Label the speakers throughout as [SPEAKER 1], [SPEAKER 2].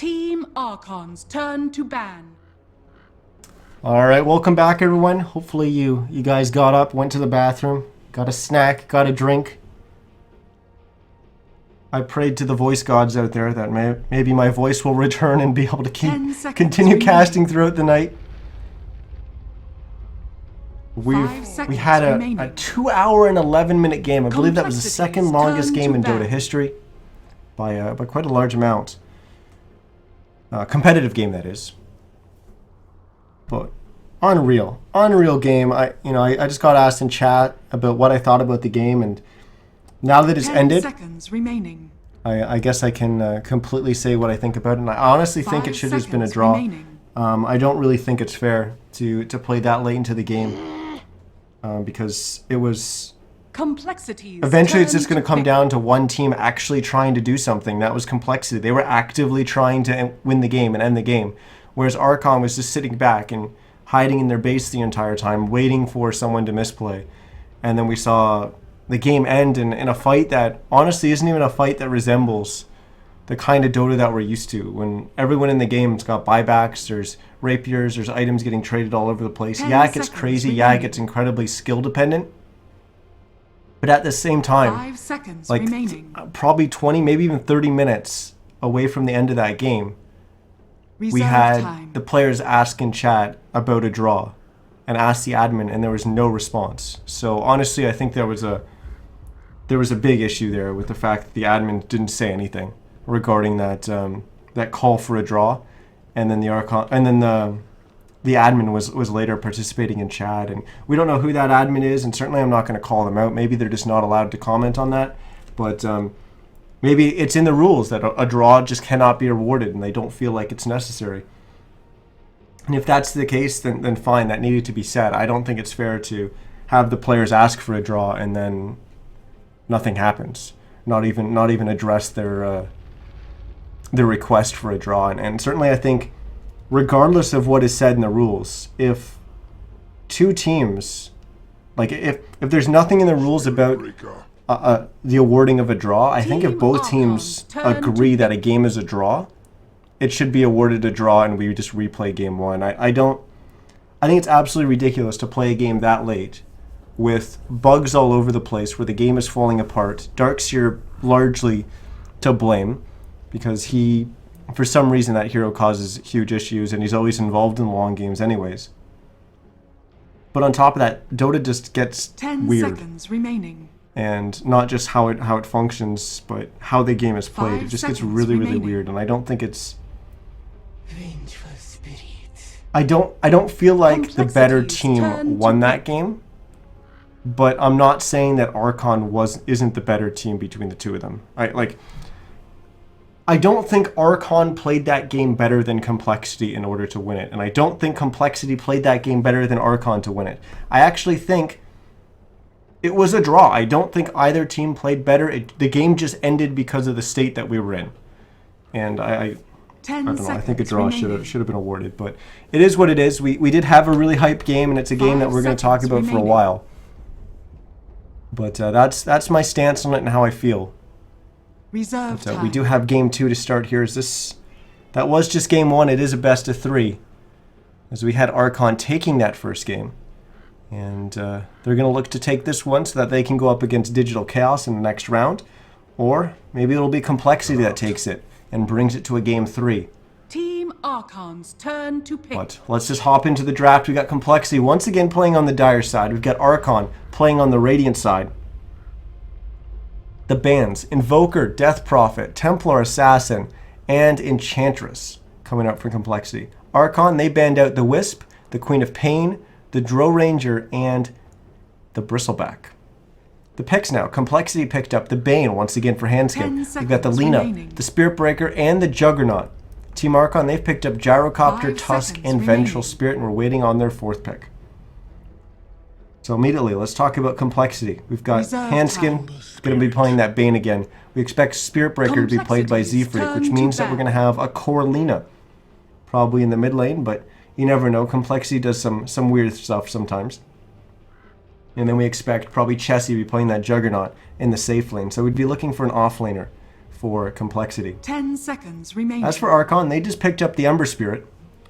[SPEAKER 1] Team Archon's turn to ban.
[SPEAKER 2] Alright, welcome back everyone. Hopefully you guys got up, went to the bathroom, got a snack, got a drink. I prayed to the voice gods out there that maybe my voice will return and be able to continue casting throughout the night. We had a 2 hour and 11-minute game. I believe that was the second longest game in Dota history by quite a large amount. Competitive game, that is. But unreal game. I just got asked in chat about what I thought about the game, and now that it's ended,
[SPEAKER 1] seconds remaining.
[SPEAKER 2] I guess I can completely say what I think about it. And I honestly think it should have just been a draw. I don't really think it's fair to play that late into the game because it was. Eventually, it's just going to come down to one team actually trying to do something. That was complexity. They were actively trying to win the game and end the game, whereas Archon was just sitting back and hiding in their base the entire time, waiting for someone to misplay. And then we saw the game end in a fight that honestly isn't even a fight that resembles the kind of Dota that we're used to. When everyone in the game's got buybacks, there's rapiers, there's items getting traded all over the place. Yeah, it gets crazy. Yeah, it gets incredibly skill dependent. But at the same time,
[SPEAKER 1] 5 seconds
[SPEAKER 2] like
[SPEAKER 1] remaining.
[SPEAKER 2] Probably 20, maybe even 30 minutes away from the end of that game, we had the players ask in chat about a draw and ask the admin, and there was no response. So honestly, I think there was a big issue there with the fact that the admin didn't say anything regarding that that call for a draw, and then the admin was later participating in chat, and we don't know who that admin is, and certainly I'm not going to call them out. Maybe they're just not allowed to comment on that, but maybe it's in the rules that a draw just cannot be awarded, and they don't feel like it's necessary. And if that's the case, then fine, that needed to be said. I don't think it's fair to have the players ask for a draw and then nothing happens. Not even address their request for a draw, and certainly I think, regardless of what is said in the rules, if two teams, like if there's nothing in the rules about the awarding of a draw, I think if both teams agree that a game is a draw, it should be awarded a draw and we just replay game one. I think it's absolutely ridiculous to play a game that late with bugs all over the place where the game is falling apart. Darkseer largely to blame because for some reason that hero causes huge issues and he's always involved in long games anyways. But on top of that, Dota just gets
[SPEAKER 1] 10
[SPEAKER 2] weird.
[SPEAKER 1] seconds remaining.
[SPEAKER 2] And not just how it functions, but how the game is played. It just gets really weird, and I don't think it's. I don't feel like the better team won that game, but I'm not saying that Archon isn't the better team between the two of them. I don't think Archon played that game better than compLexity in order to win it, and I don't think compLexity played that game better than Archon to win it. I actually think it was a draw. I don't think either team played better. The game just ended because of the state that we were in. And I don't know. I think a draw should have been awarded. But it is what it is. We did have a really hype game, and it's a game that we're going to talk about for a while. But that's my stance on it and how I feel. But, we do have game 2 to start here. That was just game 1. It is a best of 3. As we had Archon taking that first game. And they're going to look to take this one so that they can go up against Digital Chaos in the next round. Or maybe it'll be compLexity that takes it and brings it to a game 3.
[SPEAKER 1] Team Archon's turn to pick.
[SPEAKER 2] But let's just hop into the draft. We got compLexity once again playing on the Dire side. We've got Archon playing on the Radiant side. The bans: Invoker, Death Prophet, Templar Assassin, and Enchantress coming up for compLexity. Archon, they banned out the Wisp, the Queen of Pain, the Drow Ranger, and the Bristleback. The picks now. compLexity picked up the Bane once again for Handskin. We've got the Lina, the Spirit Breaker, and the Juggernaut. Team Archon, they've picked up Gyrocopter, Tusk, and Vengeful Spirit, and we're waiting on their 4th pick. So immediately, let's talk about compLexity. We've got Handskin going to be playing that Bane again. We expect Spirit Breaker to be played by Z-Freak, which means that we're going to have a core Lina. Probably in the mid lane, but you never know. compLexity does some weird stuff sometimes. And then we expect probably Chessie to be playing that Juggernaut in the safe lane. So we'd be looking for an offlaner for complexity.
[SPEAKER 1] 10 seconds remaining.
[SPEAKER 2] As for Archon, they just picked up the Ember Spirit,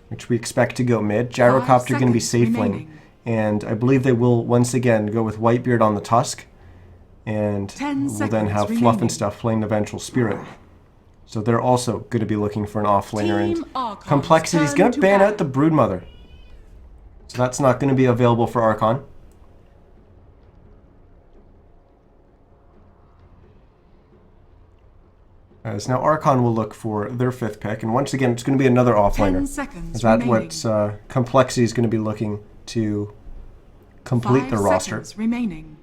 [SPEAKER 2] which we expect to go mid. Gyrocopter going to be safe lane. And I believe they will once again go with Whitebeard on the Tusk. And we'll then have Fluff and stuff playing the Vengeful Spirit. So they're also going to be looking for an offlaner. And complexity is going to ban out the Broodmother. So that's not going to be available for Archon. As now Archon will look for their 5th pick, and once again it's going to be another offlaner. Is that what complexity is going to be looking to complete their roster?
[SPEAKER 1] Remaining.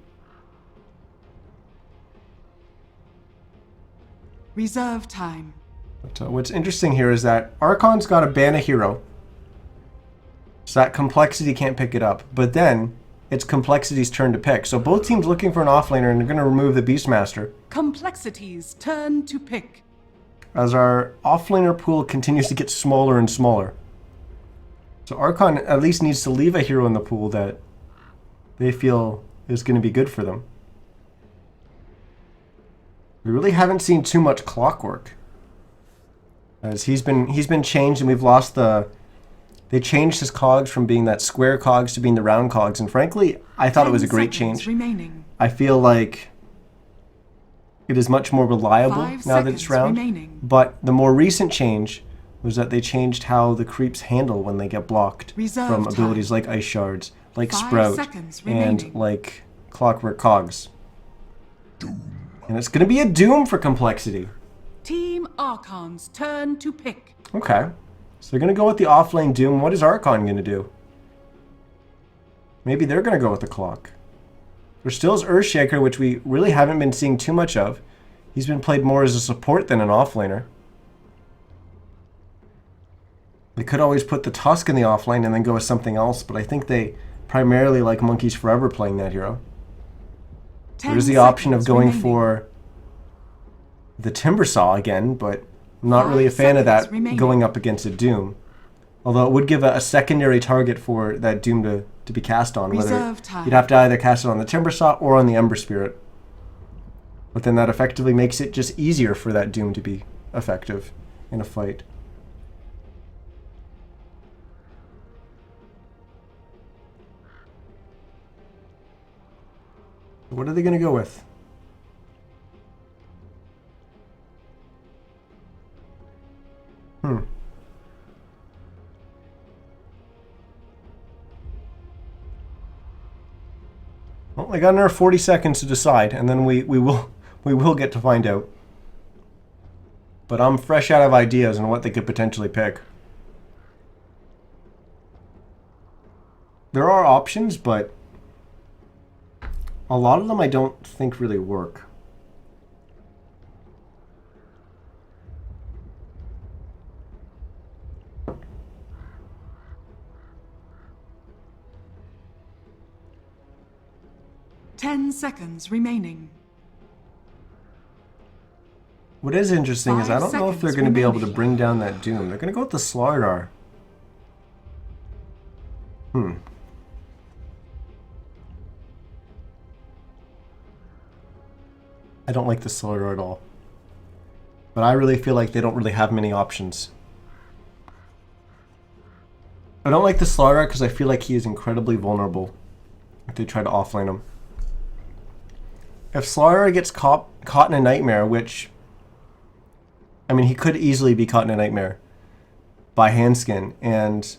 [SPEAKER 1] Reserve time.
[SPEAKER 2] But, what's interesting here is that Archon's got to ban a hero, so that complexity can't pick it up. But then it's complexity's turn to pick. So both teams looking for an offlaner, and they're going to remove the Beastmaster.
[SPEAKER 1] Complexity's turn to pick.
[SPEAKER 2] As our offlaner pool continues to get smaller and smaller. So Archon at least needs to leave a hero in the pool that they feel is going to be good for them. We really haven't seen too much Clockwork, as he's been changed, and we've lost the. They changed his cogs from being that square cogs to being the round cogs, and frankly, I thought it was a great change. I feel like it is much more reliable now that it's round. But the more recent change was that they changed how the creeps handle when they get blocked from abilities like Ice Shards, like Sprout, and like Clockwork Cogs. And it's going to be a Doom for complexity.
[SPEAKER 1] Team Archon's turn to pick.
[SPEAKER 2] Okay. So they're going to go with the offlane Doom. What is Archon going to do? Maybe they're going to go with the Clock. There still is Earthshaker, which we really haven't been seeing too much of. He's been played more as a support than an offlaner. They could always put the Tusk in the offlane and then go with something else, but I think they primarily like Monkeys Forever playing that hero. There's the option of going for the Timbersaw again, but I'm not really a fan of that going up against a Doom. Although it would give a secondary target for that Doom to be cast on. Whether you'd have to either cast it on the Timbersaw or on the Ember Spirit. But then that effectively makes it just easier for that Doom to be effective in a fight. What are they going to go with? Well, I got another 40 seconds to decide, and then we will get to find out. But I'm fresh out of ideas on what they could potentially pick. There are options, but a lot of them I don't think really work.
[SPEAKER 1] Ten seconds remaining.
[SPEAKER 2] What is interesting is I don't know if they're going to be able to bring down that Doom. They're going to go with the Slardar. I don't like the Slardar at all. But I really feel like they don't really have many options. I don't like the Slardar because I feel like he is incredibly vulnerable if they try to offlane him. If Slardar gets caught in a Nightmare, which, I mean, he could easily be caught in a Nightmare by Handskin, and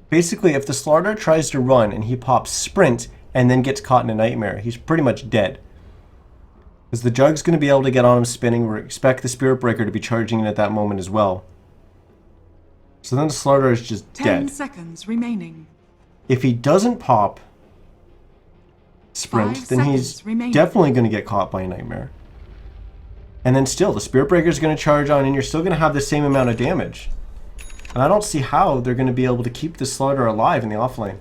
[SPEAKER 2] basically if the Slardar tries to run and he pops Sprint and then gets caught in a Nightmare, he's pretty much dead. Because the Jug's going to be able to get on him spinning. We expect the Spirit Breaker to be charging in at that moment as well. So then the Slardar is just dead.
[SPEAKER 1] 10 seconds remaining.
[SPEAKER 2] If he doesn't pop Sprint, then he's definitely going to get caught by a Nightmare. And then still, the Spirit Breaker is going to charge on, and you're still going to have the same amount of damage. And I don't see how they're going to be able to keep the Slardar alive in the offlane.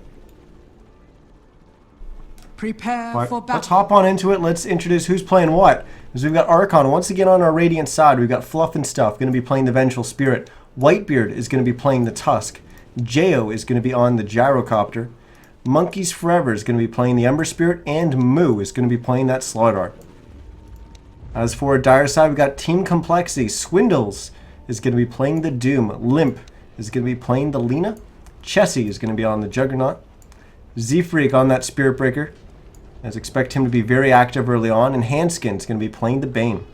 [SPEAKER 1] Prepare for battle.
[SPEAKER 2] Let's hop on into it. Let's introduce who's playing what. Because we've got Archon once again on our Radiant side. We've got Fluff and Stuff going to be playing the Vengeful Spirit. Whitebeard is going to be playing the Tusk. Jao is going to be on the Gyrocopter. Monkeys Forever is going to be playing the Ember Spirit. And Moo is going to be playing that Slardar. As for Dire side, we got Team compLexity. Swindles is going to be playing the Doom. Limp is going to be playing the Lina. Chessie is going to be on the Juggernaut. Z-Freak on that Spirit Breaker. As expect him to be very active early on. And Handskin is going to be playing the Bane.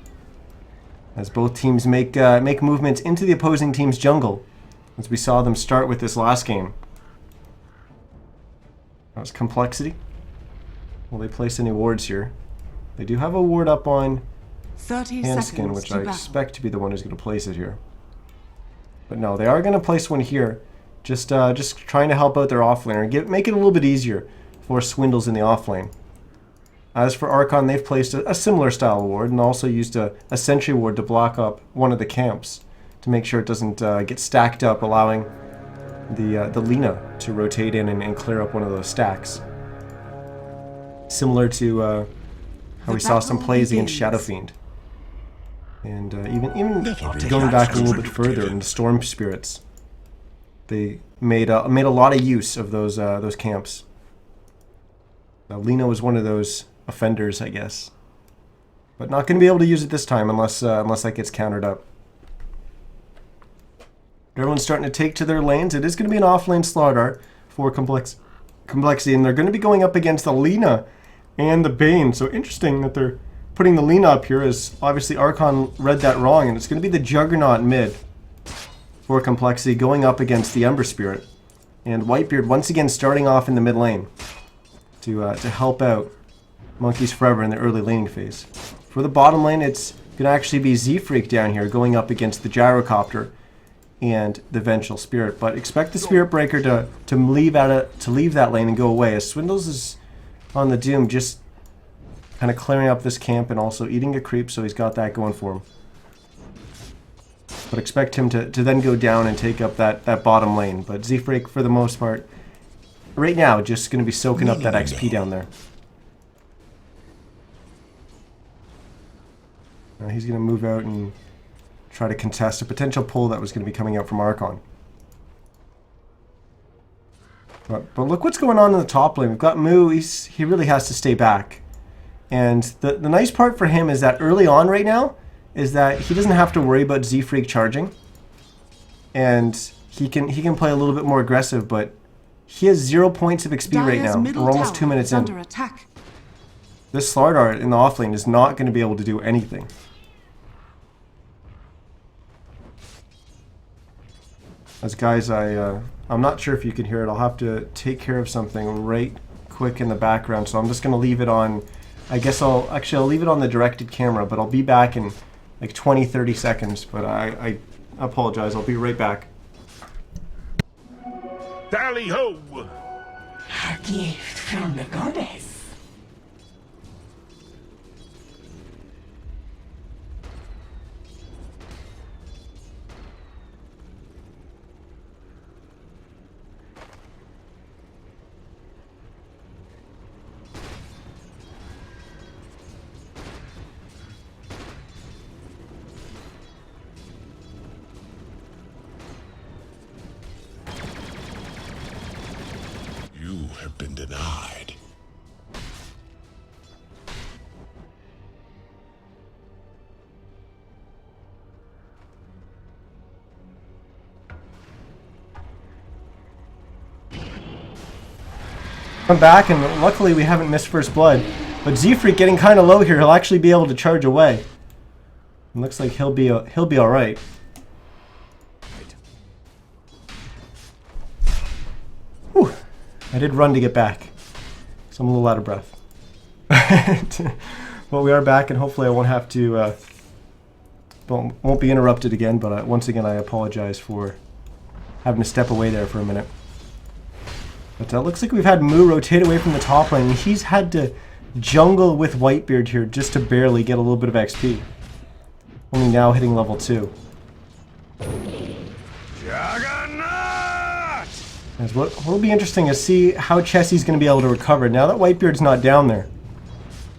[SPEAKER 2] As both teams make movements into the opposing team's jungle. As we saw them start with this last game. That was compLexity. Will they place any wards here? They do have a ward up on
[SPEAKER 1] 30
[SPEAKER 2] Handskin,
[SPEAKER 1] seconds
[SPEAKER 2] which
[SPEAKER 1] to
[SPEAKER 2] I
[SPEAKER 1] battle.
[SPEAKER 2] expect to be the one who's going to place it here. But no, they are going to place one here. Just trying to help out their offlaner and make it a little bit easier for Swindles in the offlane. As for Archon, they've placed a similar style ward and also used a sentry ward to block up one of the camps to make sure it doesn't get stacked up, allowing the Lina to rotate in and clear up one of those stacks. Similar to how we saw some plays against Shadow Fiend. And even going back a little bit further into Storm Spirits, they made a lot of use of those camps. Lina was one of those offenders, I guess, but not going to be able to use it this time unless that gets countered up. Everyone's starting to take to their lanes. It is going to be an off-lane slaughter for compLexity, and they're going to be going up against the Lina and the Bane. So interesting that they're putting the Lina up here, as obviously Archon read that wrong, and it's going to be the Juggernaut mid for compLexity going up against the Ember Spirit. And Whitebeard once again starting off in the mid lane to help out Monkeys Forever in the early laning phase. For the bottom lane, it's going to actually be Z-Freak down here going up against the Gyrocopter and the Vengeful Spirit. But expect the Spirit Breaker to leave that lane and go away, as Swindles is on the Doom, just kind of clearing up this camp and also eating a creep, so he's got that going for him. But expect him to then go down and take up that bottom lane. But Z-Freak, for the most part, right now, just going to be soaking up that XP down there. Now he's going to move out and try to contest a potential pull that was going to be coming out from Archon. But look what's going on in the top lane. We've got Moo. He really has to stay back. And the nice part for him is that early on right now is that he doesn't have to worry about Z-Freak charging. And he can play a little bit more aggressive, but he has 0 points of XP right now. We're almost 2 minutes in.
[SPEAKER 1] Under attack.
[SPEAKER 2] This Slardar in the offlane is not going to be able to do anything. As guys, I'm not sure if you can hear it. I'll have to take care of something right quick in the background, so I'm just going to leave it on. I guess I'll leave it on the directed camera, but I'll be back in like 20-30 seconds. But I apologize. I'll be right back.
[SPEAKER 3] Tally ho!
[SPEAKER 4] A gift from the goddess.
[SPEAKER 3] You have been denied.
[SPEAKER 2] I'm back, and luckily we haven't missed first blood. But Z-Freak getting kind of low here. He'll actually be able to charge away. It looks like he'll be all right. Whew. I did run to get back, so I'm a little out of breath. But we are back, and hopefully I won't have to won't be interrupted again. But once again, I apologize for having to step away there for a minute. But looks like we've had Moo rotate away from the top lane, and he's had to jungle with Whitebeard here just to barely get a little bit of XP. Only now hitting level 2.
[SPEAKER 3] Juggernaut!
[SPEAKER 2] As what will be interesting is see how Chessie's going to be able to recover now that Whitebeard's not down there.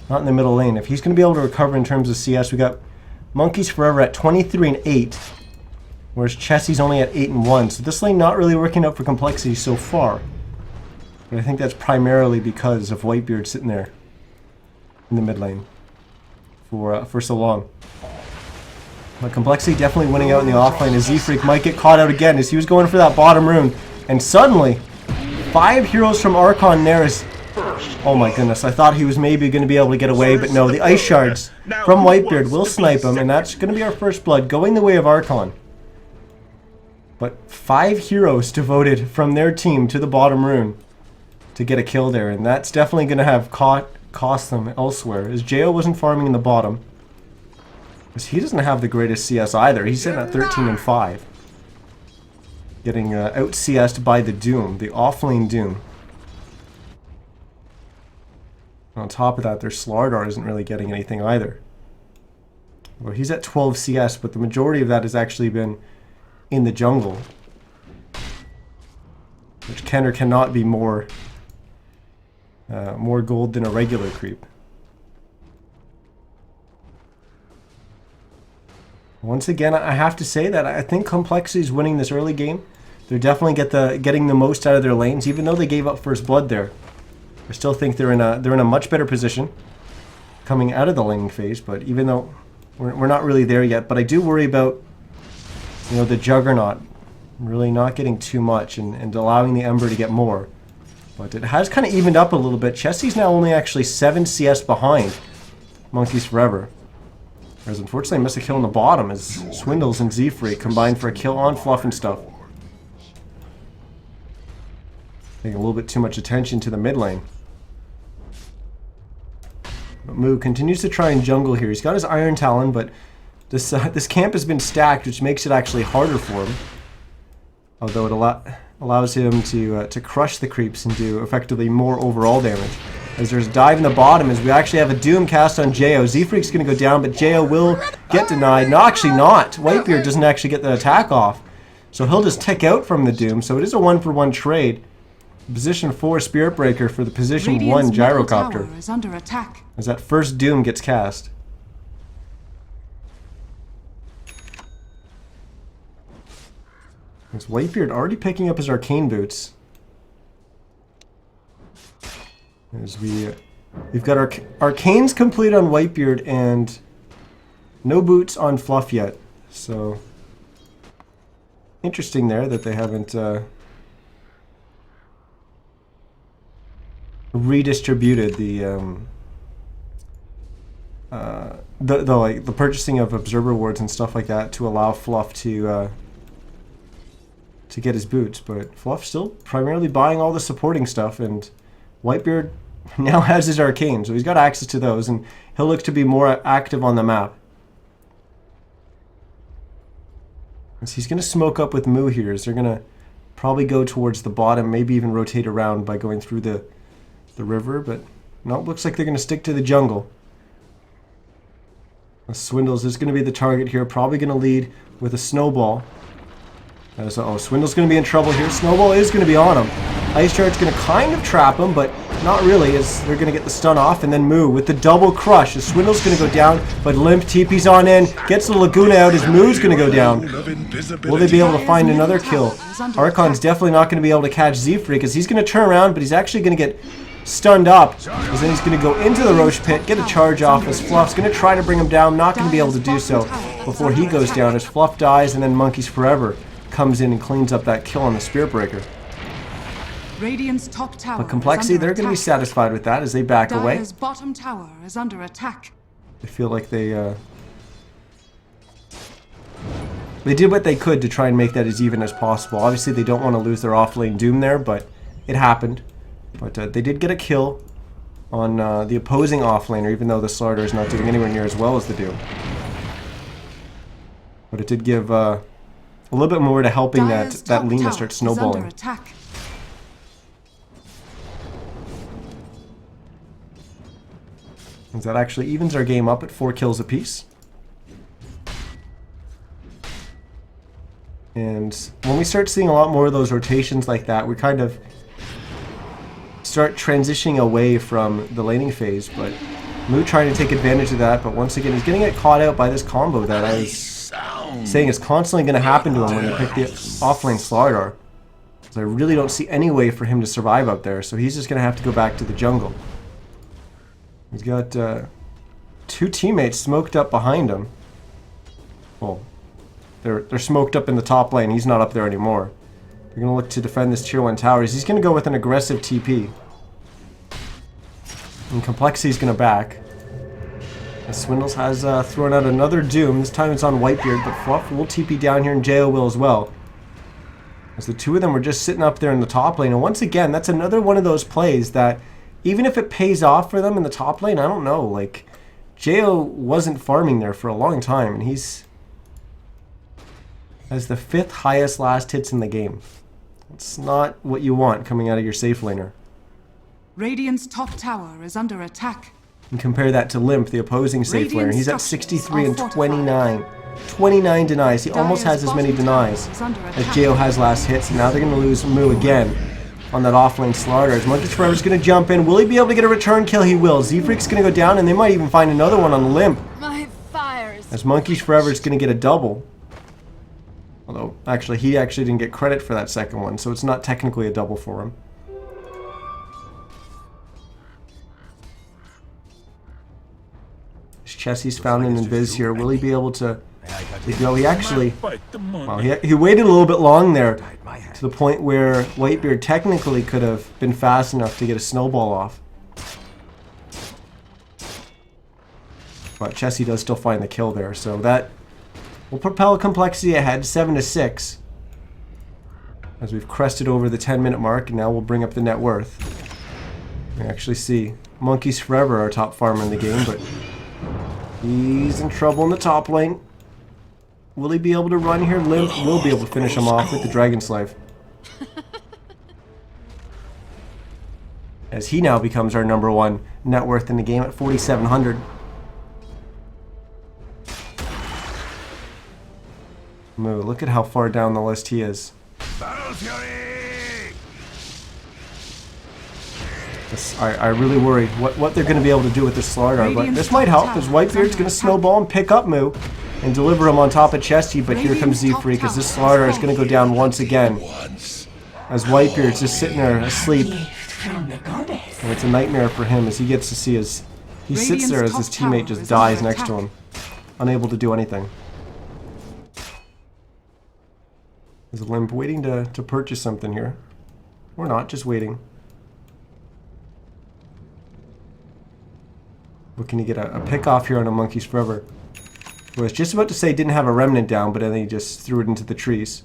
[SPEAKER 2] Not in the middle lane. If he's going to be able to recover in terms of CS, we got Monkeys Forever at 23 and 8. Whereas Chessie's only at 8 and 1. So this lane not really working out for compLexity so far. But I think that's primarily because of Whitebeard sitting there in the mid lane for so long. But compLexity definitely winning out in the offlane as Z-Freak might get caught out again as he was going for that bottom rune. And suddenly, 5 heroes from Archon there is... Oh my goodness, I thought he was maybe going to be able to get away, but no, the Ice Shards from Whitebeard will snipe him, and that's going to be our first blood going the way of Archon. But 5 heroes devoted from their team to the bottom rune to get a kill there, and that's definitely going to have cost them elsewhere, as Jo wasn't farming in the bottom. Because he doesn't have the greatest CS either. He's sitting at 13 and 5. Getting out CS'd by the Doom, the offlane Doom. On top of that, their Slardar isn't really getting anything either. Well, he's at 12 CS, but the majority of that has actually been in the jungle. Which can or cannot be more gold than a regular creep. Once again, I have to say that I think compLexity is winning this early game. They're definitely getting the most out of their lanes, even though they gave up first blood there. I still think they're in a much better position coming out of the laning phase, but even though we're not really there yet, but I do worry about, you know, the Juggernaut really not getting too much and allowing the Ember to get more. But it has kind of evened up a little bit. Chessie's now only actually 7 CS behind Monkeys Forever. Whereas unfortunately I missed a kill on the bottom as Swindles and Z-Freak combined for a kill on Fluff and stuff. Paying a little bit too much attention to the mid lane. But Moo continues to try and jungle here. He's got his Iron Talon, but this camp has been stacked, which makes it actually harder for him. Although it allows him to crush the creeps and do effectively more overall damage. As there's a dive in the bottom, as we actually have a Doom cast on Jo. Z-Freak's going to go down, but Jo will get denied. No, actually not. Whitebeard doesn't actually get the attack off. So he'll just tick out from the Doom. So it is a 1-for-1 trade. Position 4 Spirit Breaker for the position 1 Gyrocopter.
[SPEAKER 1] Is under attack.
[SPEAKER 2] As that first Doom gets cast. Is Whitebeard already picking up his Arcane Boots? As we've got our Arcanes complete on Whitebeard and no boots on Fluff yet. So interesting there that they haven't redistributed the purchasing of Observer Wards and stuff like that to allow Fluff to get his boots. But Fluff's still primarily buying all the supporting stuff, and Whitebeard now has his Arcane, so he's got access to those, and he'll look to be more active on the map. So he's going to smoke up with Moo here, as they're going to probably go towards the bottom, maybe even rotate around by going through the river, but no, it looks like they're going to stick to the jungle. Swindles is going to be the target here, probably going to lead with a Snowball. Oh, Swindle's going to be in trouble here. Snowball is going to be on him. Ice Chart's going to kind of trap him, but not really, as they're going to get the stun off. And then Moo with the double crush. As Swindle's going to go down, but Limp TP's on in, gets the Laguna out as Moo's going to go down. Will they be able to find another kill? Archon's definitely not going to be able to catch Z-Freak, as he's going to turn around, but he's actually going to get stunned up. As then he's going to go into the Roche Pit, get a charge off, as Fluff's going to try to bring him down. Not going to be able to do so before he goes down, as Fluff dies, and then Monkeys Forever comes in and cleans up that kill on the Spirit Breaker.
[SPEAKER 1] Radiant's top tower.
[SPEAKER 2] But compLexity, they're going to be satisfied with that as they back away.
[SPEAKER 1] Dire's bottom tower is under attack.
[SPEAKER 2] They feel like they did what they could to try and make that as even as possible. Obviously, they don't want to lose their offlane Doom there, but it happened. But they did get a kill on the opposing offlaner, even though the Slardar is not doing anywhere near as well as the Doom. But it did give a little bit more to helping that Lina start snowballing. As that actually evens our game up at 4 kills apiece. And when we start seeing a lot more of those rotations like that, we kind of start transitioning away from the laning phase. But Moo trying to take advantage of that, but once again, he's getting it caught out by this combo that I was saying is constantly going to happen to him when you pick the offlane Slardar. So I really don't see any way for him to survive up there, so he's just going to have to go back to the jungle. He's got 2 two teammates smoked up behind him. Well, they're smoked up in the top lane. He's not up there anymore. They're going to look to defend this tier 1 tower. He's going to go with an aggressive TP. And compLexity's going to back. As Swindles has thrown out another Doom. This time it's on Whitebeard, but Fluff will TP down here and Jo will as well. As the two of them were just sitting up there in the top lane. And once again, that's another one of those plays that, even if it pays off for them in the top lane, I don't know. Like, Jo wasn't farming there for a long time, and he's has the 5th highest last hits in the game. It's not what you want coming out of your safe laner.
[SPEAKER 1] Radiant's top tower is under attack.
[SPEAKER 2] And compare that to Limp, the opposing safe laner. He's at 63 and 29. 29 denies. He almost has as many denies as Jo has last hits. And now they're going to lose Mu again on that offlane slaughter. As Monkeys Forever's going to jump in. Will he be able to get a return kill? He will. Z-Freak's going to go down, and they might even find another one on Limp.
[SPEAKER 5] My fires.
[SPEAKER 2] As Monkeys Forever's going to get a double. Although, actually, he actually didn't get credit for that second one, so it's not technically a double for him. Chessie's found an invis here. Will he be able to go? He actually, well, he waited a little bit long there to the point where Whitebeard technically could have been fast enough to get a snowball off. But Chessie does still find the kill there, so that will propel compLexity ahead 7-6. As we've crested over the 10-minute mark, and now we'll bring up the net worth. We actually see Monkeys Forever, our top farmer in the game, but he's in trouble in the top lane. Will he be able to run here? Limp will be able to finish him off with the Dragon Slave. As he now becomes our #1 net worth in the game at 4,700. Moo, look at how far down the list he is. I really worry what they're going to be able to do with this Slardar, but this might help as Whitebeard's going to snowball and pick up Moo and deliver him on top of Chesty, but here comes Z-Freak as this Slardar is going to go down once again. As Whitebeard's just sitting there asleep, and it's a nightmare for him as he gets to see he sits there as his teammate just dies next to him, unable to do anything. Is Limp waiting to purchase something here? Or not, just waiting. Looking to get a pick off here on a Monkeys Forever. I was just about to say didn't have a remnant down, but then he just threw it into the trees.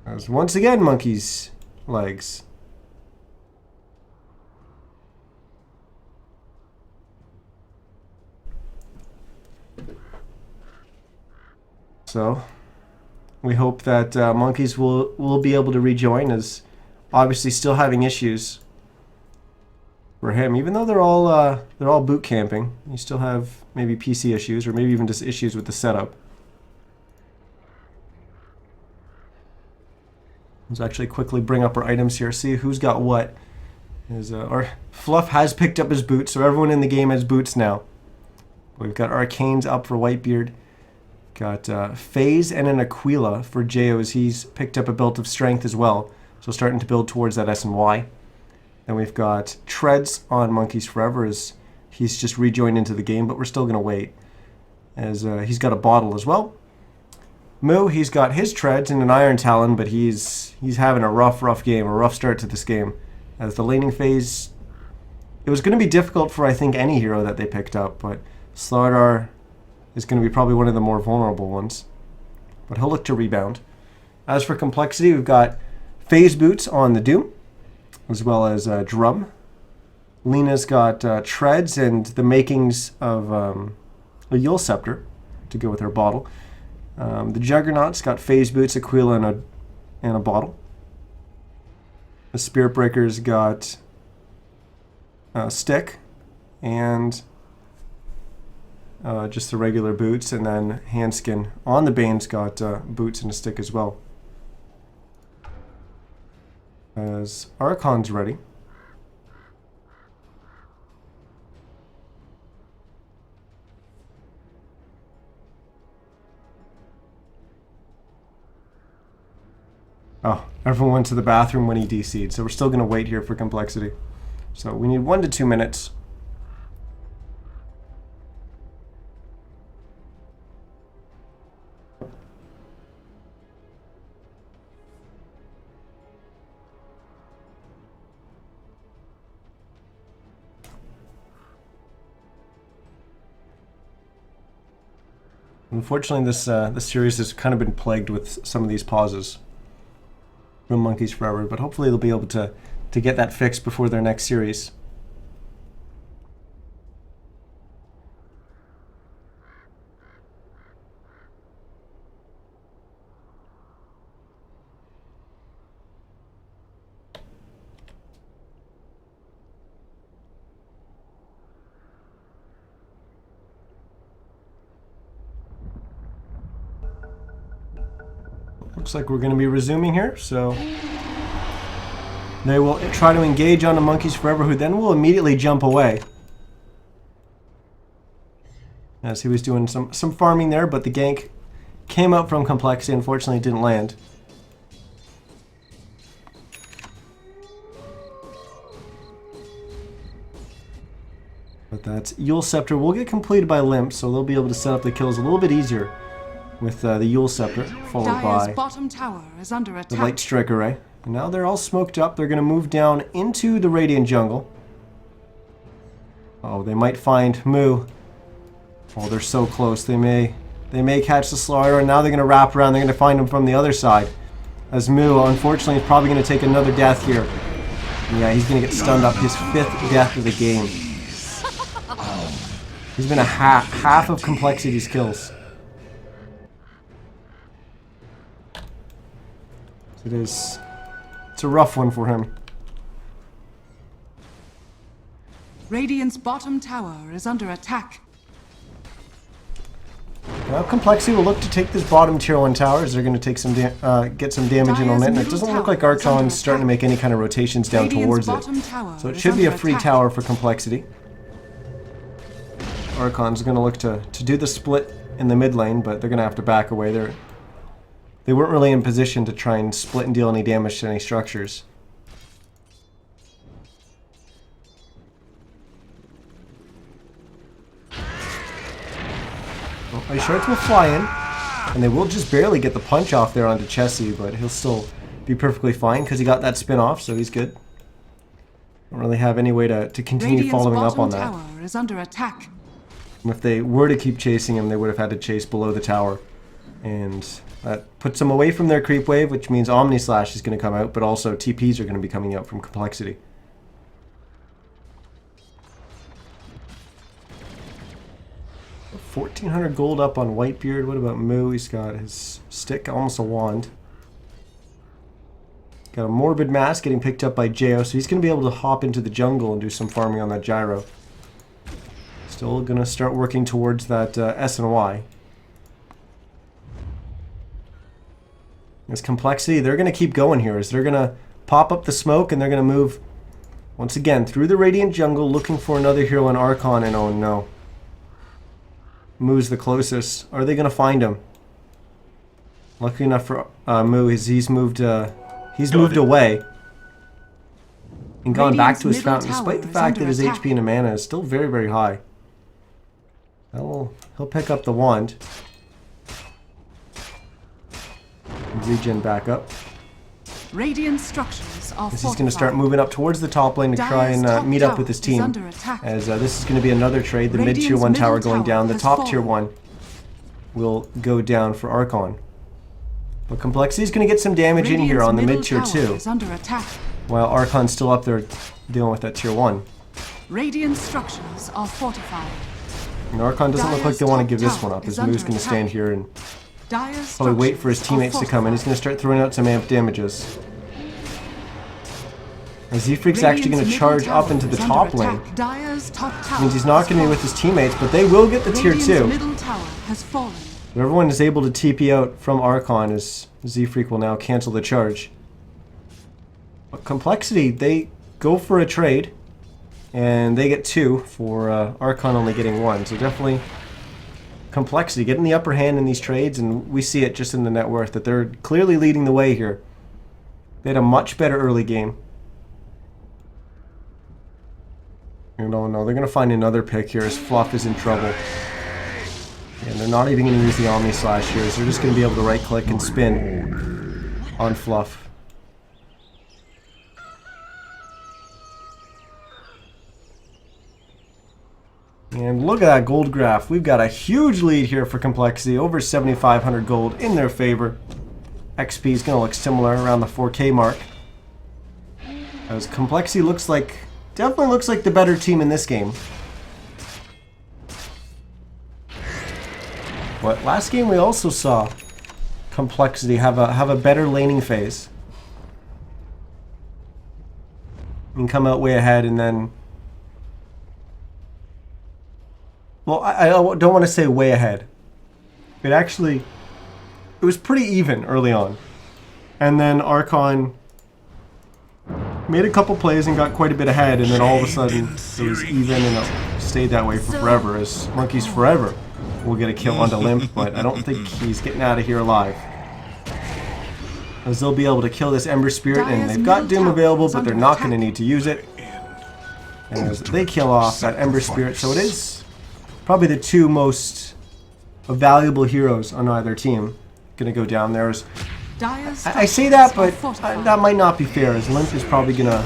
[SPEAKER 2] As once again, Monkeys' legs. So, we hope that Monkeys will be able to rejoin, as obviously still having issues for him, even though they're all boot camping. You still have maybe PC issues, or maybe even just issues with the setup. Let's actually quickly bring up our items here, see who's got what. Our Fluff has picked up his boots, so everyone in the game has boots now. We've got Arcanes up for Whitebeard. Got FaZe and an Aquila for Jo, as he's picked up a belt of strength as well. So starting to build towards that S&Y. Then we've got Treads on Monkeys Forever, as he's just rejoined into the game, but we're still going to wait. As he's got a bottle as well. Moo, he's got his Treads and an Iron Talon, but he's having a rough game, a rough start to this game. As the laning phase, it was going to be difficult for, I think, any hero that they picked up, but Slardar is going to be probably one of the more vulnerable ones. But he'll look to rebound. As for compLexity, we've got FaZe boots on the Doom, as well as Drum. Lena's got Treads and the makings of a Yule Scepter to go with her bottle. The Juggernaut's got FaZe boots, Aquila, and a bottle. The Spirit Breaker's got a stick and just the regular boots, and then Handskin on the Bane's got boots and a stick as well. As Archon's ready. Oh, everyone went to the bathroom when he DC'd, so we're still going to wait here for compLexity. So we need 1 to 2 minutes. Unfortunately, this series has kind of been plagued with some of these pauses from Monkeys Forever, but hopefully they'll be able to get that fixed before their next series. Looks like we're going to be resuming here, so they will try to engage on the Monkeys Forever, who then will immediately jump away. As he was doing some farming there, but the gank came out from compLexity, unfortunately it didn't land. But that Yule Scepter will get completed by Limp, so they'll be able to set up the kills a little bit easier with the Yule Scepter, followed by
[SPEAKER 1] bottom tower is under attack.
[SPEAKER 2] the Light Strike Array. And now they're all smoked up. They're going to move down into the Radiant Jungle. Oh, they might find Moo. Oh, they're so close. They may catch the Slaughter, and now they're going to wrap around. They're going to find him from the other side. As Moo, unfortunately, is probably going to take another death here. And yeah, he's going to get stunned up. His 5th death of the game. He's been a half of compLexity's kills. It's a rough one for him.
[SPEAKER 1] Radiant's bottom tower is under attack.
[SPEAKER 2] Now compLexity will look to take this bottom tier 1 tower as they're going to take some get some damage in on it. And it doesn't look like Archon's starting to make any kind of rotations down towards it. So it should be a free tower for compLexity. Archon's going to look to do the split in the mid lane, but they're going to have to back away. They weren't really in position to try and split and deal any damage to any structures. Well, my shards will fly in, and they will just barely get the punch off there onto Chessie, but he'll still be perfectly fine because he got that spin off, so he's good. Don't really have any way to continue following up on that.
[SPEAKER 1] Tower is under attack.
[SPEAKER 2] And if they were to keep chasing him, they would have had to chase below the tower. And that puts them away from their creep wave, which means Omni Slash is going to come out, but also TPs are going to be coming out from compLexity. $1,400 gold up on Whitebeard. What about Moo? He's got his stick, almost a wand. Got a Morbid Mass getting picked up by Jo, so he's going to be able to hop into the jungle and do some farming on that gyro. Still going to start working towards that S and Y. As compLexity, they're going to keep going here. As they're going to pop up the smoke and they're going to move once again through the Radiant Jungle looking for another hero in Archon, and oh no. Moo's the closest. Are they going to find him? Lucky enough for Moo, he's moved away and gone back to his fountain, despite the fact that his HP and mana is still very, very high. He'll pick up the wand. Regen back up.
[SPEAKER 1] Radiant structures are
[SPEAKER 2] He's going to start moving up towards the top lane to try and meet up with his team. As this is going to be another trade. The mid tier 1 tower going down. The top tier 1 will go down for Archon. But compLexity is going to get some damage in here on the mid tier 2. While Archon's still up there dealing with that tier 1.
[SPEAKER 1] Radiant structures are fortified.
[SPEAKER 2] And Archon doesn't look like they want to give this one up, as Moo's going to stand here and probably wait for his teammates to come in. He's going to start throwing out some amp damages. As Z-Freak's actually going to charge up into the top lane. Means he's not going to be with his teammates, but they will get the tier 2. But everyone is able to TP out from Archon as Z-Freak will now cancel the charge. But compLexity, they go for a trade, and they get 2 for Archon only getting 1. So definitely compLexity getting the upper hand in these trades, and we see it just in the net worth that they're clearly leading the way here. They had a much better early game. And oh no, they're going to find another pick here as Fluff is in trouble. And they're not even going to use the Omni Slash here, so they're just going to be able to right click and spin on Fluff. And look at that gold graph. We've got a huge lead here for compLexity. Over 7,500 gold in their favor. XP is going to look similar around the 4K mark. As compLexity looks like, definitely looks like the better team in this game. But last game we also saw compLexity have a better laning phase. And come out way ahead and then... Well, I don't want to say way ahead. It was pretty even early on. And then Archon made a couple plays and got quite a bit ahead, and then all of a sudden it was even and it stayed that way for forever, as Monkeys Forever will get a kill onto Limp, but I don't think he's getting out of here alive. As they'll be able to kill this Ember Spirit, and they've got Doom available, but they're not going to need to use it. And as they kill off that Ember Spirit, so it is probably the two most valuable heroes on either team. Gonna go down there. I say that, but that might not be fair, as Limp is probably gonna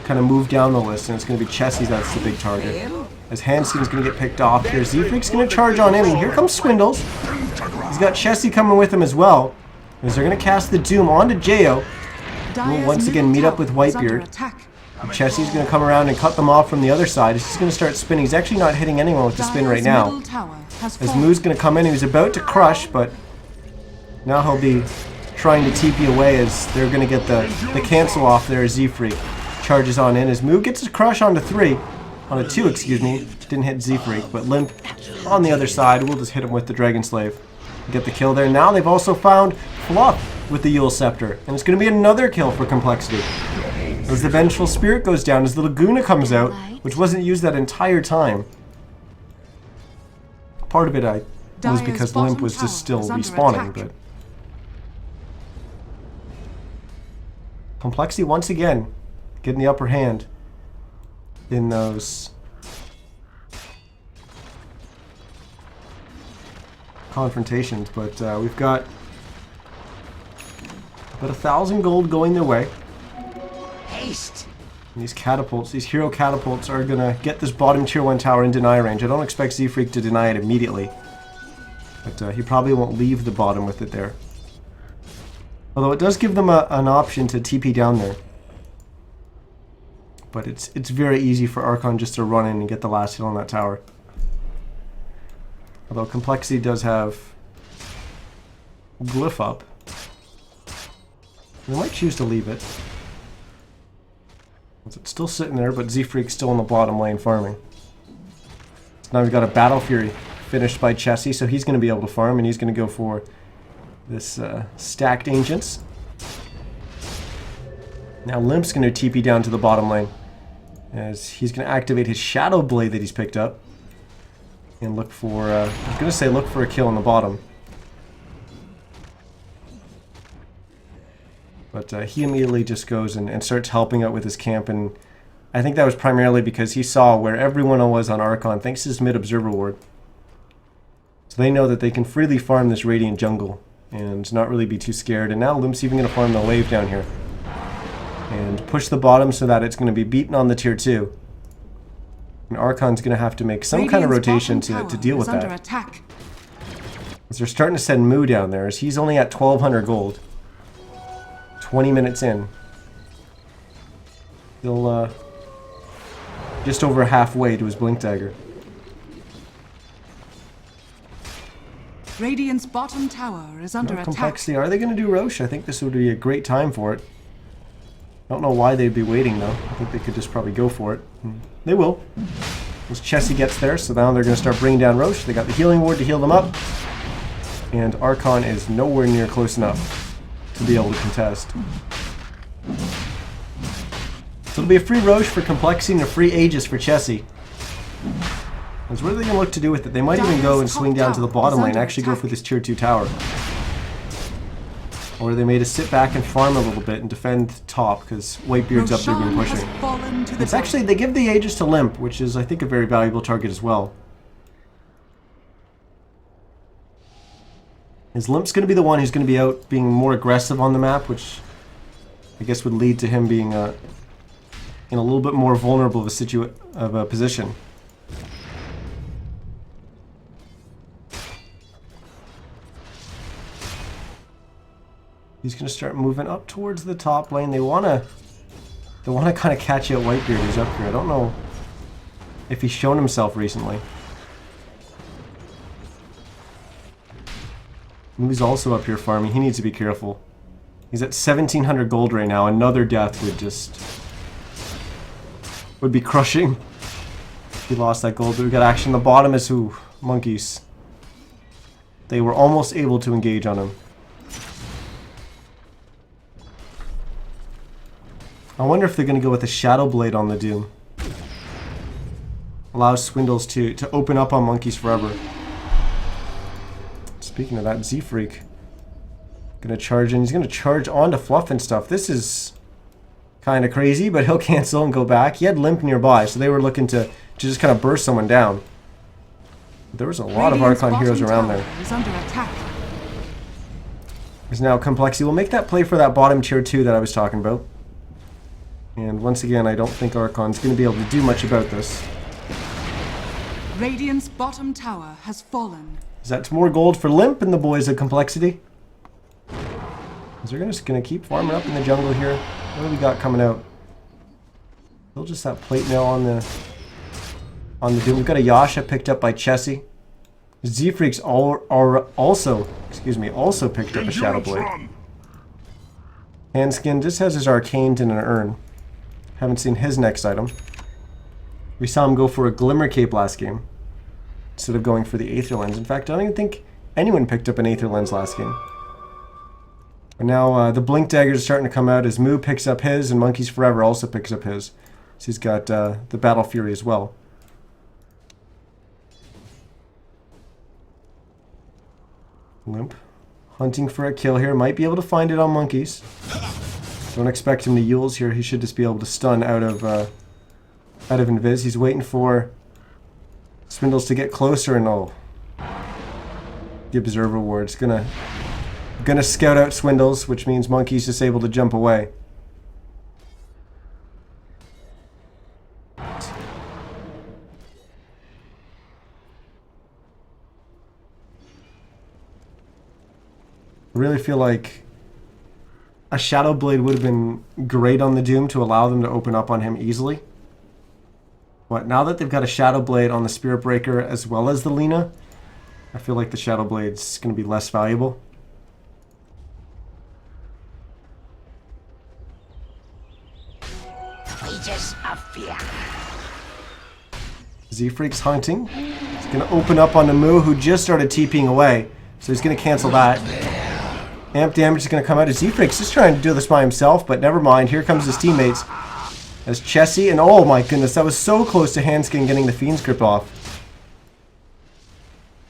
[SPEAKER 2] kind of move down the list, and it's gonna be Chessie that's the big target. As Hanskin's gonna get picked off here, Z-Freak's gonna charge on in, and here comes Swindles. He's got Chessie coming with him as well, as they're gonna cast the Doom onto Jayo. We'll once again meet up with Whitebeard. Chessie's going to come around and cut them off from the other side. He's just going to start spinning. He's actually not hitting anyone with the spin right now. As Moo's going to come in, he was about to crush, but now he'll be trying to TP away as they're going to get the cancel off there as Z-Freak charges on in. As Moo gets his crush onto 2, excuse me. Didn't hit Z-Freak, but Limp on the other side. We'll just hit him with the Dragon Slave. Get the kill there. Now they've also found Fluff with the Yule Scepter, and it's going to be another kill for compLexity. As the Vengeful Spirit goes down, as the Laguna comes out, which wasn't used that entire time. Part of it was because Limp was just still respawning, but... compLexity once again getting the upper hand in those confrontations, but we've got about 1,000 gold going their way. And these catapults, these hero catapults, are gonna get this bottom tier 1 tower in deny range. I don't expect Z-Freak to deny it immediately, but he probably won't leave the bottom with it there. Although it does give them an option to TP down there. But it's very easy for Archon just to run in and get the last hit on that tower. Although compLexity does have Glyph up. They might choose to leave it. It's still sitting there, but Z-Freak's still in the bottom lane farming. So now we've got a Battle Fury finished by Chessie, so he's going to be able to farm, and he's going to go for this stacked Ancients. Now Limp's going to TP down to the bottom lane, as he's going to activate his Shadow Blade that he's picked up, and look for, I was going to say look for a kill on the bottom. But he immediately just goes and starts helping out with his camp, and I think that was primarily because he saw where everyone was on Archon thanks to his mid-observer ward. So they know that they can freely farm this Radiant jungle and not really be too scared. And now Limp's even going to farm the wave down here and push the bottom so that it's going to be beaten on the tier 2. And Archon's going to have to make some kind of rotation to deal with that. As they're starting to send Moo down there, as he's only at 1,200 gold. 20 minutes in. He'll just over halfway to his Blink Dagger.
[SPEAKER 1] Radiant's bottom tower is under attack.
[SPEAKER 2] compLexity, are they going to do Roche? I think this would be a great time for it. I don't know why they'd be waiting though. I think they could just probably go for it. They will. As Chessie gets there, so now they're going to start bringing down Roche. They got the healing ward to heal them up. And Archon is nowhere near close enough to be able to contest. So it'll be a free Roche for compLexity and a free Aegis for Chessie. What are they going to look to do with it? They might even go and swing down to the bottom lane and actually go for this tier 2 tower. Or they may just sit back and farm a little bit and defend top, because Whitebeard's up there being pushing. It's actually, they give the Aegis to Limp, which is, I think, a very valuable target as well. His Limp's going to be the one who's going to be out being more aggressive on the map, which I guess would lead to him being in a little bit more vulnerable of a position. He's going to start moving up towards the top lane. They want to kind of catch out Whitebeard who's up here. I don't know if he's shown himself recently. He's also up here farming. He needs to be careful. He's at 1,700 gold right now. Another death would be crushing. He lost that gold, but we got action. The bottom is who? Monkeys. They were almost able to engage on him. I wonder if they're going to go with a Shadow Blade on the Doom. Allows Swindles to open up on Monkeys forever. Speaking of that, Z-Freak. Gonna charge in. He's gonna charge onto Fluff and stuff. This is kind of crazy, but he'll cancel and go back. He had Limp nearby, so they were looking to just kind of burst someone down. There was a lot of Archon heroes around there.
[SPEAKER 1] Is under attack.
[SPEAKER 2] Is now compLexity. We'll make that play for that bottom tier 2 that I was talking about. And once again, I don't think Archon's going to be able to do much about this.
[SPEAKER 1] Radiant's bottom tower has fallen.
[SPEAKER 2] Is that more gold for Limp and the boys of compLexity? Is they're just going to keep farming up in the jungle here. What do we got coming out? Still just that plate mail on the Doom. We've got a Yasha picked up by Chessie. Z-Freaks also picked up a Shadow Blade. Handskin just has his Arcaned in an urn. Haven't seen his next item. We saw him go for a Glimmer Cape last game instead of going for the Aether Lens. In fact, I don't even think anyone picked up an Aether Lens last game. But now the Blink Daggers are starting to come out as Moo picks up his and Monkeys Forever also picks up his. So he's got the Battle Fury as well. Limp hunting for a kill here. Might be able to find it on Monkeys. Don't expect him to Yules here. He should just be able to stun out of Invis. He's waiting for Swindles to get closer and the Observer Ward's gonna scout out Swindles, which means Monkey's just able to jump away. I really feel like a Shadow Blade would have been great on the Doom to allow them to open up on him easily. But now that they've got a Shadow Blade on the Spirit Breaker as well as the Lina, I feel like the Shadow Blade's going to be less valuable. Z-Freak's hunting. He's going to open up on the Moo, who just started TPing away. So he's going to cancel that. Amp damage is going to come out. Z-Freak's just trying to do this by himself, but never mind. Here comes his teammates. As Chessie, and oh my goodness, that was so close to Handskin getting the Fiend's Grip off.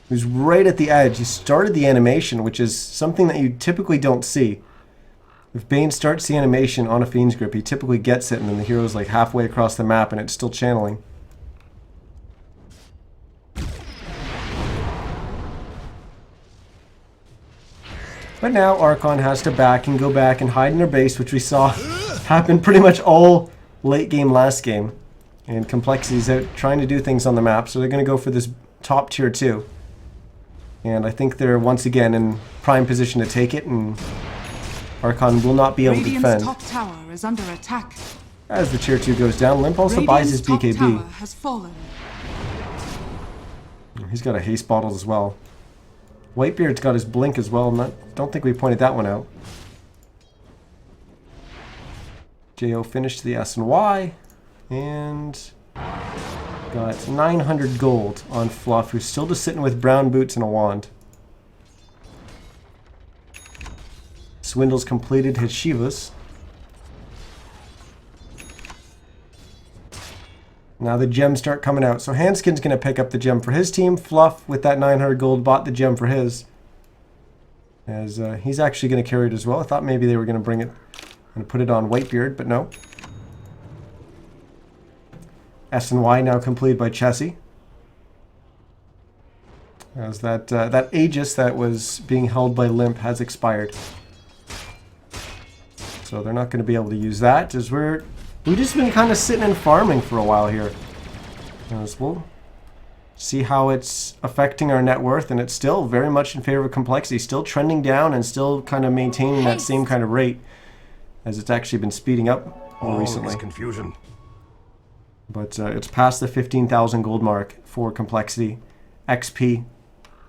[SPEAKER 2] He was right at the edge. He started the animation, which is something that you typically don't see. If Bane starts the animation on a Fiend's Grip, he typically gets it, and then the hero's like halfway across the map, and it's still channeling. But now Archon has to back and go back and hide in their base, which we saw happen pretty much all late game last game. And compLexity's out trying to do things on the map, so they're going to go for this top tier 2. And I think they're once again in prime position to take it, and Archon will not be able to defend.
[SPEAKER 1] Top tower is under attack.
[SPEAKER 2] As the tier 2 goes down, Limp also buys his BKB.
[SPEAKER 1] Top tower has fallen.
[SPEAKER 2] He's got a haste bottle as well. Whitebeard's got his blink as well. Don't think we pointed that one out. JO finished the S and Y. And got 900 gold on Fluff, who's still just sitting with brown boots and a wand. Swindles completed his Shivas. Now the gems start coming out. So Handskin's going to pick up the gem for his team. Fluff, with that 900 gold, bought the gem for his. As he's actually going to carry it as well. I thought maybe they were going to bring it and put it on Whitebeard, but no. S and Y now completed by Chessie. As that Aegis that was being held by Limp has expired. So they're not going to be able to use that, as we've just been kind of sitting and farming for a while here. As we'll See how it's affecting our net worth, and it's still very much in favor of complexity, still trending down and still kind of maintaining that same kind of rate as it's actually been speeding up more recently.
[SPEAKER 3] Confusion.
[SPEAKER 2] But it's past the 15,000 gold mark for complexity. XP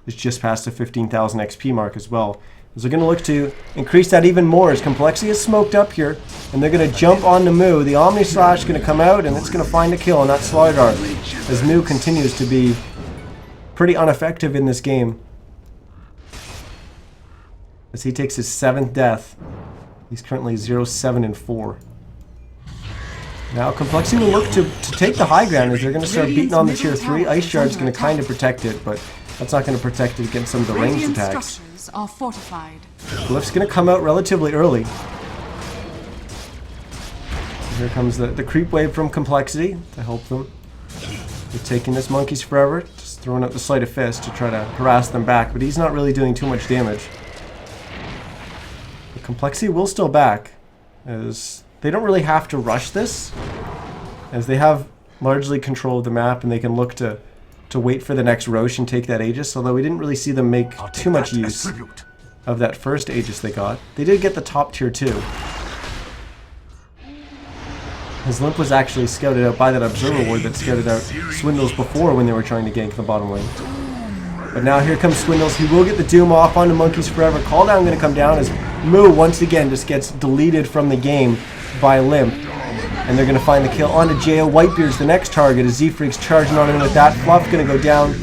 [SPEAKER 2] is just past the 15,000 XP mark as well. So they're going to look to increase that even more as complexity is smoked up here, and they're going to jump on the Moo. The Omni Slash is going to come out, and it's going to find a kill on that Slaughter Dart as Moo continues to be pretty ineffective in this game. As he takes his 7th death. He's currently 0-7-4. Now complexity will look to take the high ground as they're going to start beating on the tier 3. Ice Shard's going to kind of protect it, but that's not going to protect it against some of the ranged attacks.
[SPEAKER 1] Are fortified.
[SPEAKER 2] Glyph's going to come out relatively early. Here comes the creep wave from complexity to help them. They're taking this Monkeys Forever, just throwing out the Sleight of Fist to try to harass them back, but he's not really doing too much damage. The complexity will still back, as they don't really have to rush this, as they have largely control of the map and they can look to wait for the next Roche and take that Aegis, although we didn't really see them make too much use of that first Aegis they got. They did get the top tier 2. His Limp was actually scouted out by that Observer Ward that scouted out Swindles before when they were trying to gank the bottom lane. But now here comes Swindles. He will get the Doom off onto Monkeys Forever. Call down going to come down as Moo once again just gets deleted from the game by Limp. And they're going to find the kill onto J.O. Whitebeard's the next target as Z-Freak's charging on him with that. Fluff going to go down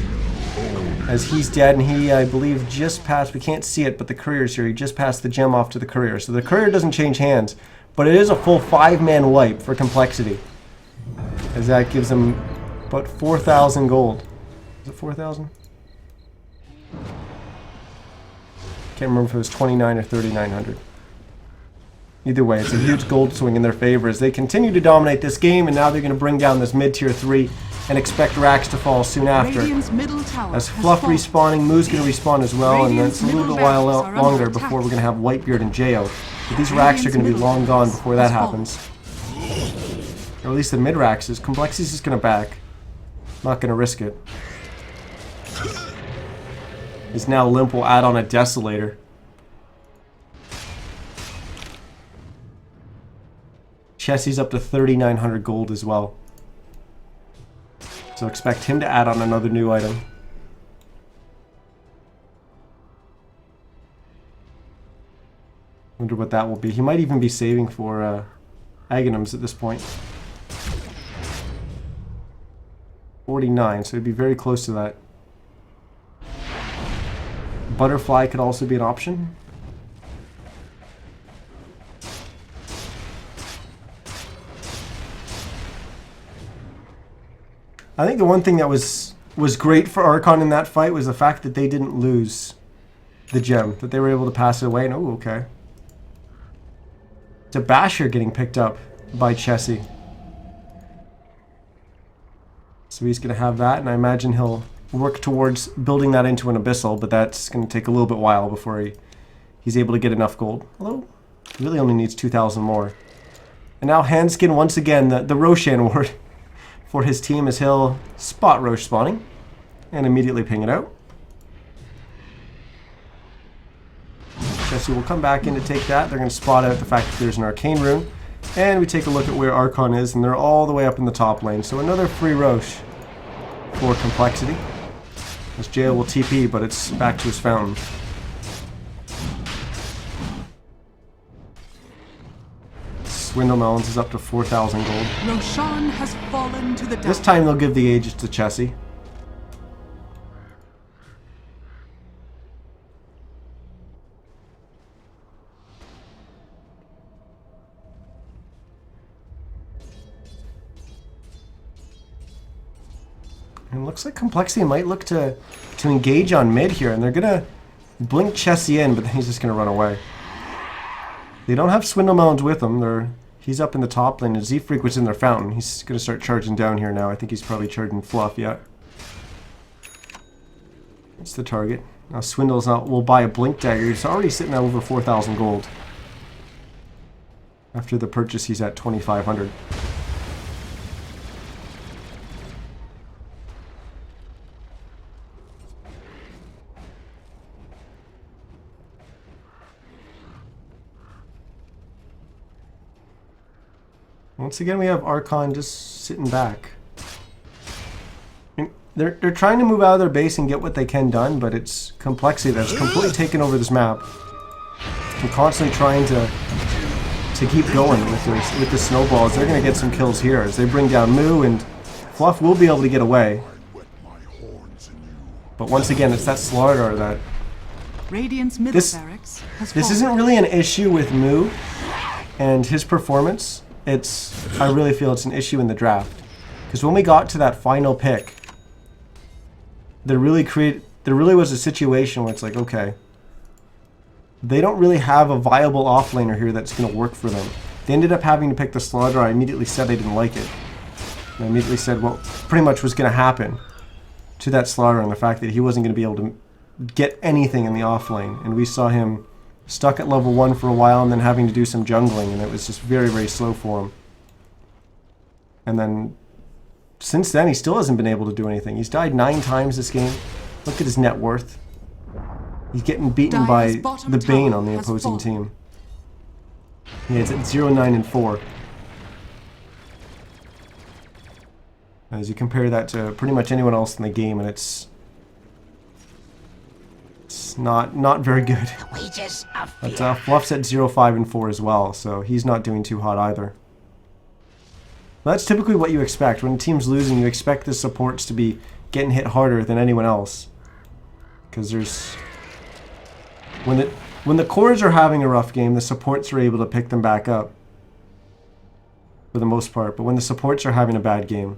[SPEAKER 2] as he's dead, and he, I believe, just passed, we can't see it, but the Courier's here. He just passed the gem off to the Courier. So the Courier doesn't change hands, but it is a full 5-man wipe for complexity, as that gives them about 4,000 gold. Is it 4,000? Can't remember if it was 29 or 3,900. Either way, it's a huge gold swing in their favor as they continue to dominate this game, and now they're going to bring down this mid-tier 3 and expect racks to fall soon after. As Fluff respawning, Moo's going to respawn as well, and then it's a little bit while longer before we're going to have Whitebeard and J.O. But these racks are going to be long gone before that happens. Or at least the mid-racks is. Complexity's just going to back. Not going to risk it. As now Limp will add on a Desolator. Chessie's up to 3,900 gold as well. So expect him to add on another new item. Wonder what that will be. He might even be saving for Aghanims at this point. 49, so it'd be very close to that. Butterfly could also be an option. I think the one thing that was great for Archon in that fight was the fact that they didn't lose the gem, that they were able to pass it away, and oh, okay. It's a Basher getting picked up by Chessie. So he's going to have that, and I imagine he'll work towards building that into an Abyssal, but that's going to take a little bit while before he's able to get enough gold. Although, he really only needs 2,000 more. And now Handskin, once again, the Roshan ward for his team as he'll spot Roche spawning and immediately ping it out. Chessie will come back in to take that. They're going to spot out the fact that there's an Arcane Rune. And we take a look at where Archon is, and they're all the way up in the top lane. So another free Roche for complexity. This jail will TP, but it's back to his fountain. Swindle Melons is up to 4,000 gold.
[SPEAKER 1] Roshan has fallen to the
[SPEAKER 2] This time they'll give the Aegis to Chessie. And it looks like complexity might look to engage on mid here, and they're gonna blink Chessie in, but then he's just gonna run away. They don't have Swindle Melons with them. He's up in the top lane, and Z-Freak was in their fountain. He's gonna start charging down here now. I think he's probably charging Fluff, yeah. That's the target. Now Swindle's out. Will buy a Blink Dagger. He's already sitting at over 4,000 gold. After the purchase, he's at 2,500. Once again, we have Archon just sitting back. They're trying to move out of their base and get what they can done, but it's compLexity that's completely taken over this map. They're constantly trying to keep going with the snowballs. They're going to get some kills here as they bring down Moo, and Fluff will be able to get away. But once again, it's that Slardar that...
[SPEAKER 1] Radiant's middle barracks has
[SPEAKER 2] This
[SPEAKER 1] fallen.
[SPEAKER 2] isn't really an issue with Moo and his performance. I really feel it's an issue in the draft. Because when we got to that final pick, there really was a situation where it's like, okay, they don't really have a viable offlaner here that's going to work for them. They ended up having to pick the Slardar. I immediately said I didn't like it. And I immediately said what pretty much was going to happen to that Slardar, and the fact that he wasn't going to be able to get anything in the offlane. And we saw him stuck at level 1 for a while and then having to do some jungling, and it was just very, very slow for him. And then since then, he still hasn't been able to do anything. He's died 9 times this game. Look at his net worth. He's getting beaten by the Bane on the opposing team. Yeah, it's at 0, 9, and 4. As you compare that to pretty much anyone else in the game, and it's not very good. But Fluff's at 0, 5, and 4 as well, so he's not doing too hot either. That's typically what you expect. When a team's losing, you expect the supports to be getting hit harder than anyone else. Because there's... When the cores are having a rough game, the supports are able to pick them back up. For the most part. But when the supports are having a bad game,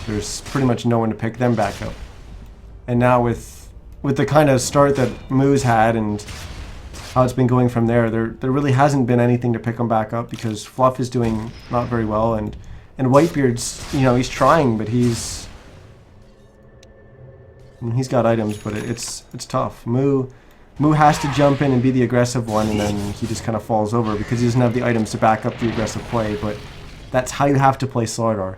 [SPEAKER 2] there's pretty much no one to pick them back up. And now with the kind of start that Moo's had and how it's been going from there really hasn't been anything to pick him back up, because Fluff is doing not very well, and Whitebeard's, you know, he's trying, but he's got items, but it's tough. Moo has to jump in and be the aggressive one, and then he just kind of falls over because he doesn't have the items to back up the aggressive play, but that's how you have to play Slardar.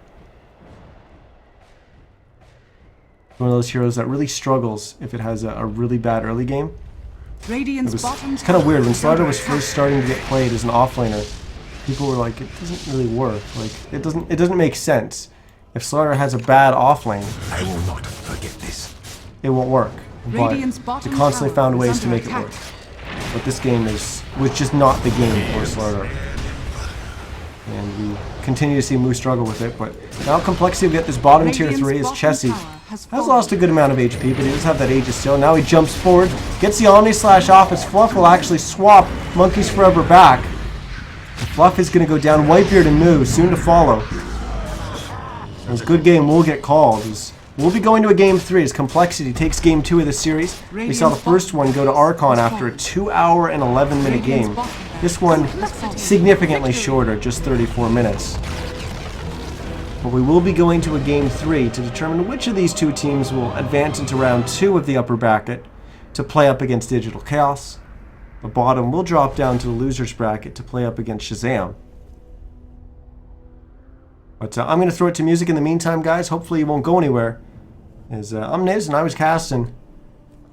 [SPEAKER 2] One of those heroes that really struggles if it has a really bad early game.
[SPEAKER 1] Radiant's
[SPEAKER 2] It's kind of weird. When Slardar was first starting to get played as an offlaner, people were like, it doesn't really work. Like, it doesn't make sense. If Slardar has a bad offlane,
[SPEAKER 3] I will not forget this.
[SPEAKER 2] it won't work. But
[SPEAKER 1] Radiant's
[SPEAKER 2] they
[SPEAKER 1] bottom
[SPEAKER 2] constantly
[SPEAKER 1] tower
[SPEAKER 2] found
[SPEAKER 1] is
[SPEAKER 2] ways to
[SPEAKER 1] under
[SPEAKER 2] make it
[SPEAKER 1] attack.
[SPEAKER 2] work. But this game was just not the game for Slardar. And we continue to see Moo struggle with it, but now compLexity will get this bottom tier 3 as Chessie has lost a good amount of HP, but he does have that Aegis still. Now he jumps forward, gets the Omni Slash off as Fluff will actually swap Monkeys Forever back. Fluff is going to go down. Whitebeard and Moo soon to follow. This good game will get called. We'll be going to a game 3 as compLexity takes game 2 of the series. We saw the first one go to Archon after a 2-hour and 11-minute game. This one significantly shorter, just 34 minutes. But we will be going to a game 3 to determine which of these two teams will advance into round 2 of the upper bracket to play up against Digital Chaos. The bottom will drop down to the losers bracket to play up against Shazam. But I'm going to throw it to music in the meantime, guys. Hopefully you won't go anywhere. I'm Niz, and I was casting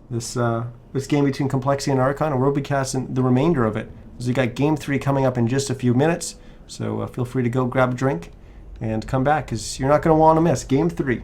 [SPEAKER 2] this game between compLexity and Archon, and we'll be casting the remainder of it. So we got game 3 coming up in just a few minutes. So feel free to go grab a drink and come back, because you're not going to want to miss game 3.